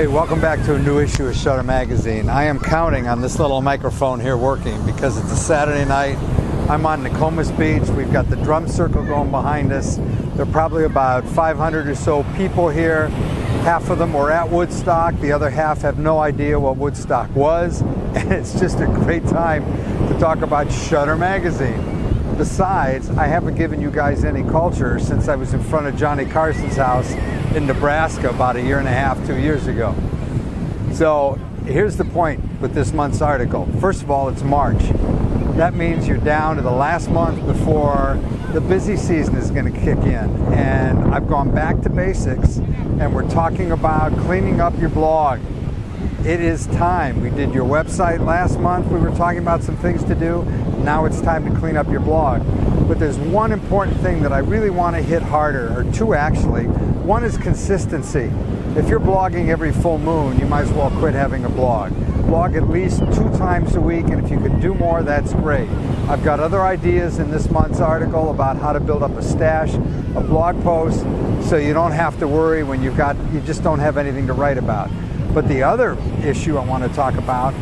Hey, welcome back to a new issue of Shutter Magazine. I am counting on this little microphone here working because it's a Saturday night. I'm on Nokomis Beach. We've got the drum circle going behind us. There are probably about 500 or so people here. Half of them were at Woodstock. The other half have no idea what Woodstock was. And it's just a great time to talk about Shutter Magazine. Besides, I haven't given you guys any culture since I was in front of Johnny Carson's house in Nebraska about a year and a half, 2 years ago. So here's the point with this month's article. First of all, it's March. That means you're down to the last month before the busy season is going to kick in. And I've gone back to basics, and we're talking about cleaning up your blog. It is time. We did your website last month. We were talking about some things to do. Now it's time to clean up your blog. But there's one important thing that I really want to hit harder, or two actually. One is consistency. If you're blogging every full moon, you might as well quit having a blog. Blog at least 2 times a week, and if you can do more, that's great. I've got other ideas in this month's article about how to build up a stash of blog posts so you don't have to worry when you just don't have anything to write about. But the other issue I want to talk about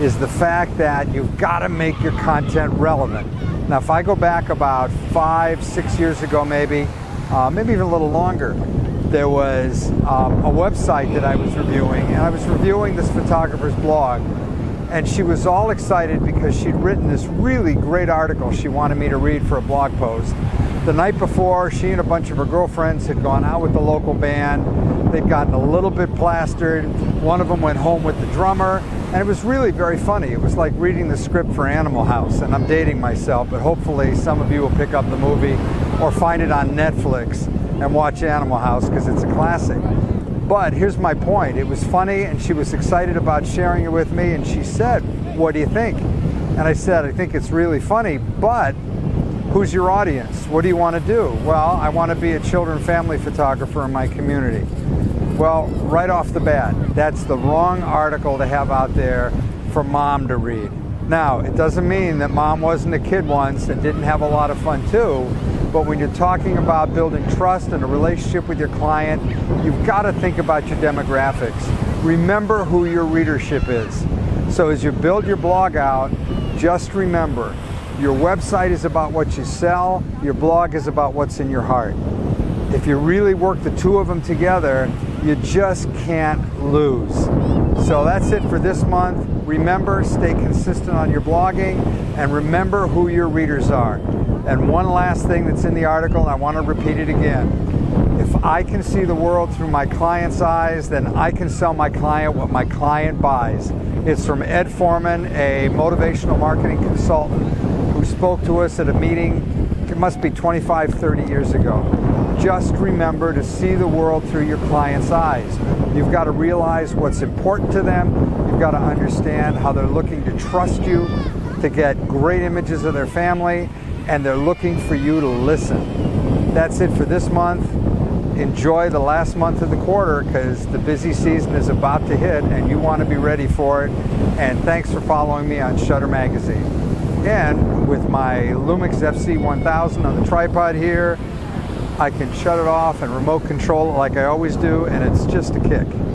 is the fact that you've got to make your content relevant. Now, if I go back about 5-6 years ago, maybe even a little longer, there was a website that I was reviewing, and I was reviewing this photographer's blog, and she was all excited because she'd written this really great article she wanted me to read for a blog post. The night before, she and a bunch of her girlfriends had gone out with the local band. They'd gotten a little bit plastered. One of them went home with the drummer, and it was really very funny. It was like reading the script for Animal House, and I'm dating myself, but hopefully some of you will pick up the movie or find it on Netflix and watch Animal House because it's a classic. But here's my point. It was funny, and she was excited about sharing it with me, and she said, "What do you think?" And I said, "I think it's really funny, but who's your audience? What do you want to do?" "Well, I want to be a children and family photographer in my community." Well, right off the bat, that's the wrong article to have out there for mom to read. Now, it doesn't mean that mom wasn't a kid once and didn't have a lot of fun too, but when you're talking about building trust and a relationship with your client, you've got to think about your demographics. Remember who your readership is. So as you build your blog out, just remember, your website is about what you sell, your blog is about what's in your heart. If you really work the two of them together, you just can't lose. So that's it for this month. Remember, stay consistent on your blogging, and remember who your readers are. And one last thing that's in the article, and I want to repeat it again. If I can see the world through my client's eyes, then I can sell my client what my client buys. It's from Ed Foreman, a motivational marketing consultant who spoke to us at a meeting, it must be 25-30 years ago. Just remember to see the world through your client's eyes. You've got to realize what's important to them. You've got to understand how they're looking to trust you to get great images of their family, and they're looking for you to listen. That's it for this month. Enjoy the last month of the quarter because the busy season is about to hit and you want to be ready for it. And thanks for following me on Shutter Magazine. And with my Lumix FC1000 on the tripod here, I can shut it off and remote control it like I always do, and it's just a kick.